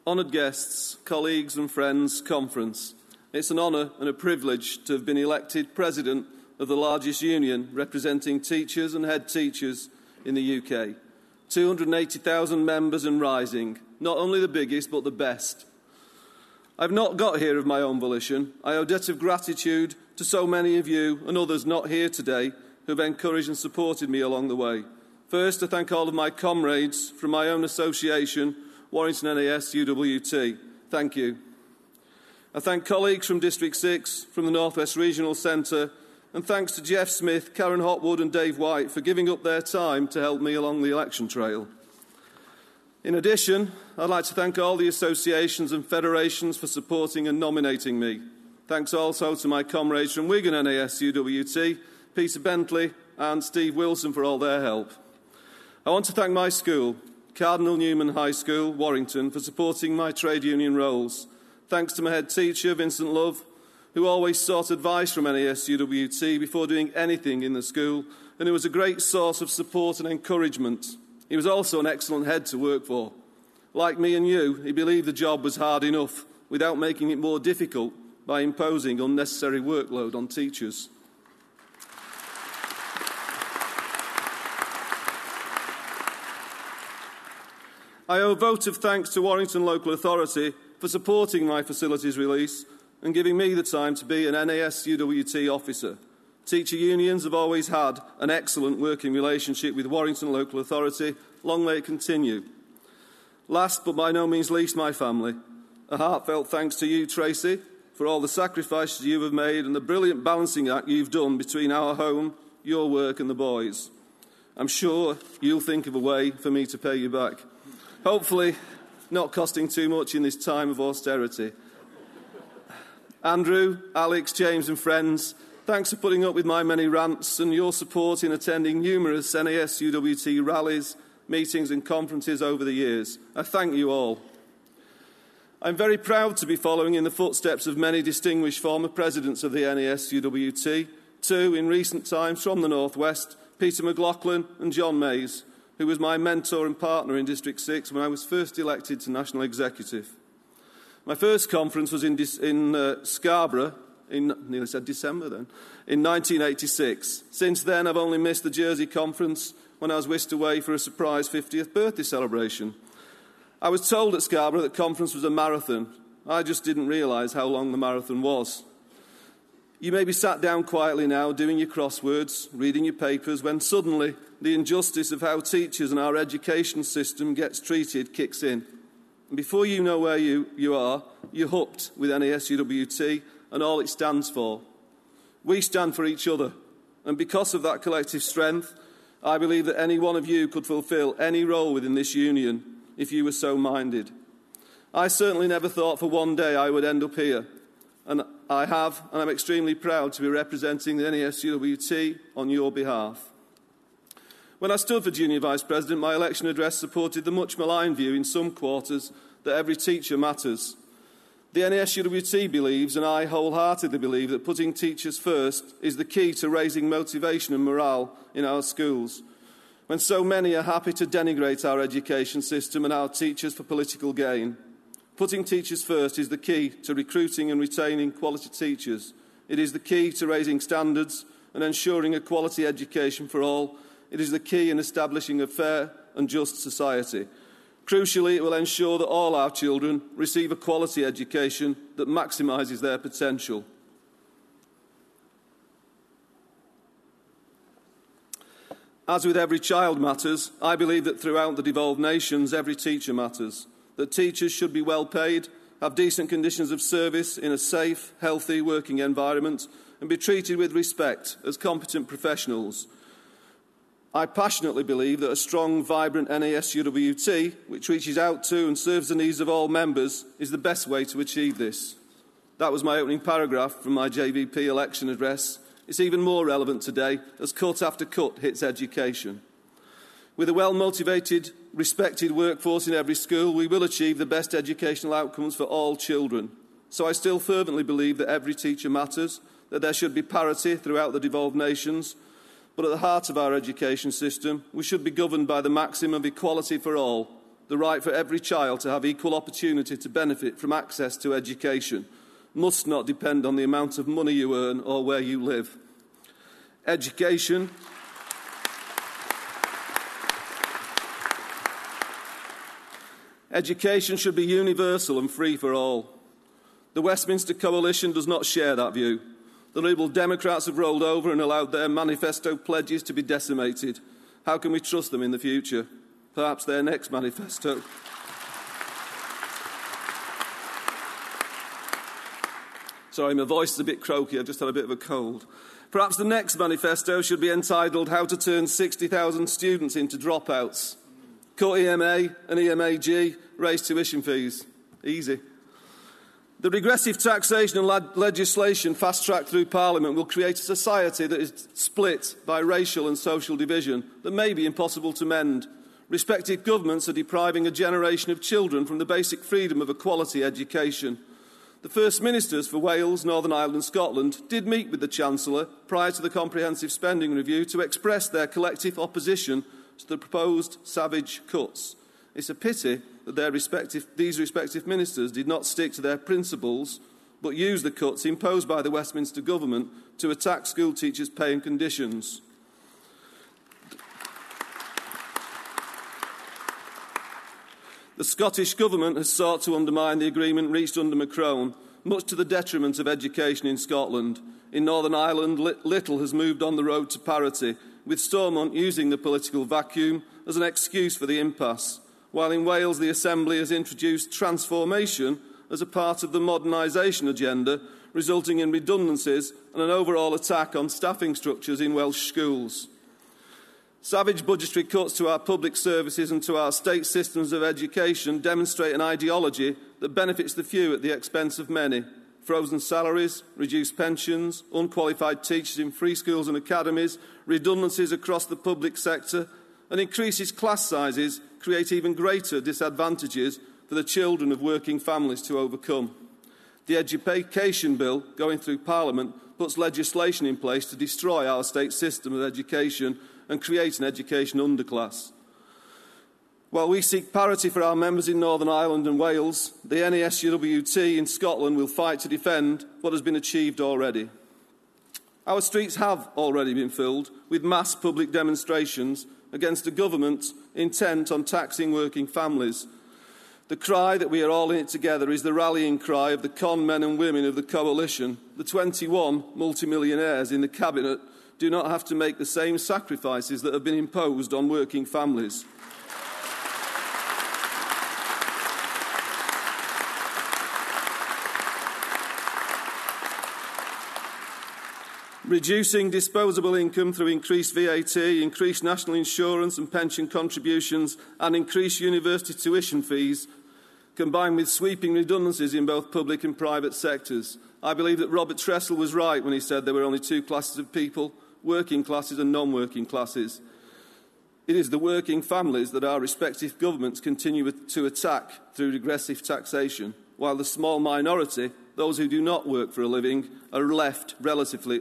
Honoured guests, colleagues and friends, conference. It's an honour and a privilege to have been elected President of the largest union representing teachers and head teachers in the UK. 280,000 members and rising, not only the biggest but the best. I've not got here of my own volition. I owe a debt of gratitude to so many of you and others not here today who have encouraged and supported me along the way. First, to thank all of my comrades from my own association, Warrington NASUWT. Thank you. I thank colleagues from District 6, from the North West Regional Centre, and thanks to Jeff Smith, Karen Hotwood and Dave White for giving up their time to help me along the election trail. In addition, I'd like to thank all the associations and federations for supporting and nominating me. Thanks also to my comrades from Wigan NASUWT, Peter Bentley and Steve Wilson for all their help. I want to thank my school, Cardinal Newman High School, Warrington, for supporting my trade union roles. Thanks to my head teacher, Vincent Love, who always sought advice from NASUWT before doing anything in the school, and who was a great source of support and encouragement. He was also an excellent head to work for. Like me and you, he believed the job was hard enough without making it more difficult by imposing unnecessary workload on teachers. I owe a vote of thanks to Warrington Local Authority for supporting my facilities release and giving me the time to be an NASUWT officer. Teacher unions have always had an excellent working relationship with Warrington Local Authority. Long may it continue. Last but by no means least, my family. A heartfelt thanks to you, Tracy, for all the sacrifices you have made and the brilliant balancing act you've done between our home, your work and the boys. I'm sure you'll think of a way for me to pay you back. Hopefully, not costing too much in this time of austerity. Andrew, Alex, James and friends, thanks for putting up with my many rants and your support in attending numerous NASUWT rallies, meetings and conferences over the years. I thank you all. I'm very proud to be following in the footsteps of many distinguished former presidents of the NASUWT, two in recent times from the North West, Peter McLaughlin and John Mays, who was my mentor and partner in District 6 when I was first elected to National Executive. My first conference was in Scarborough, nearly said December then, in 1986. Since then, I've only missed the Jersey conference when I was whisked away for a surprise 50th birthday celebration. I was told at Scarborough that conference was a marathon. I just didn't realise how long the marathon was. You may be sat down quietly now, doing your crosswords, reading your papers, when suddenly the injustice of how teachers and our education system gets treated kicks in. And before you know where you are, you're hooked with NASUWT and all it stands for. We stand for each other, and because of that collective strength, I believe that any one of you could fulfil any role within this union if you were so minded. I certainly never thought for one day I would end up here, and I have, and I'm extremely proud to be representing the NASUWT on your behalf. When I stood for Junior Vice President, my election address supported the much maligned view in some quarters that every teacher matters. The NASUWT believes, and I wholeheartedly believe, that putting teachers first is the key to raising motivation and morale in our schools, when so many are happy to denigrate our education system and our teachers for political gain. Putting teachers first is the key to recruiting and retaining quality teachers. It is the key to raising standards and ensuring a quality education for all. It is the key in establishing a fair and just society. Crucially, it will ensure that all our children receive a quality education that maximises their potential. As with every child matters, I believe that throughout the devolved nations, every teacher matters. That teachers should be well paid, have decent conditions of service in a safe, healthy working environment, and be treated with respect as competent professionals. I passionately believe that a strong, vibrant NASUWT, which reaches out to and serves the needs of all members, is the best way to achieve this. That was my opening paragraph from my JVP election address. It's even more relevant today as cut after cut hits education. With a well-motivated, respected workforce in every school, we will achieve the best educational outcomes for all children. So I still fervently believe that every teacher matters, that there should be parity throughout the devolved nations, but at the heart of our education system, we should be governed by the maxim of equality for all, the right for every child to have equal opportunity to benefit from access to education must not depend on the amount of money you earn or where you live. Education should be universal and free for all. The Westminster Coalition does not share that view. The Liberal Democrats have rolled over and allowed their manifesto pledges to be decimated. How can we trust them in the future? Perhaps their next manifesto. Sorry, my voice is a bit croaky. I've just had a bit of a cold. Perhaps the next manifesto should be entitled How to Turn 60,000 Students into Dropouts. Cut EMA and EMAG, raise tuition fees. Easy. The regressive taxation and legislation fast-tracked through Parliament will create a society that is split by racial and social division that may be impossible to mend. Respective governments are depriving a generation of children from the basic freedom of a quality education. The First Ministers for Wales, Northern Ireland and Scotland did meet with the Chancellor prior to the Comprehensive Spending Review to express their collective opposition to the proposed savage cuts. It's a pity that these respective ministers did not stick to their principles but used the cuts imposed by the Westminster Government to attack school teachers' pay and conditions. The Scottish Government has sought to undermine the agreement reached under Macron, much to the detriment of education in Scotland. In Northern Ireland, little has moved on the road to parity, with Stormont using the political vacuum as an excuse for the impasse, while in Wales the Assembly has introduced transformation as a part of the modernisation agenda, resulting in redundancies and an overall attack on staffing structures in Welsh schools. Savage budgetary cuts to our public services and to our state systems of education demonstrate an ideology that benefits the few at the expense of many. Frozen salaries, reduced pensions, unqualified teachers in free schools and academies, redundancies across the public sector, and increases class sizes create even greater disadvantages for the children of working families to overcome. The Education Bill going through Parliament puts legislation in place to destroy our state system of education and create an education underclass. While we seek parity for our members in Northern Ireland and Wales, the NASUWT in Scotland will fight to defend what has been achieved already. Our streets have already been filled with mass public demonstrations against a government intent on taxing working families. The cry that we are all in it together is the rallying cry of the con men and women of the coalition. The 21 multimillionaires in the Cabinet do not have to make the same sacrifices that have been imposed on working families. Reducing disposable income through increased VAT, increased national insurance and pension contributions and increased university tuition fees, combined with sweeping redundancies in both public and private sectors. I believe that Robert Tressel was right when he said there were only two classes of people, working classes and non-working classes. It is the working families that our respective governments continue to attack through regressive taxation, while the small minority, those who do not work for a living, are left relatively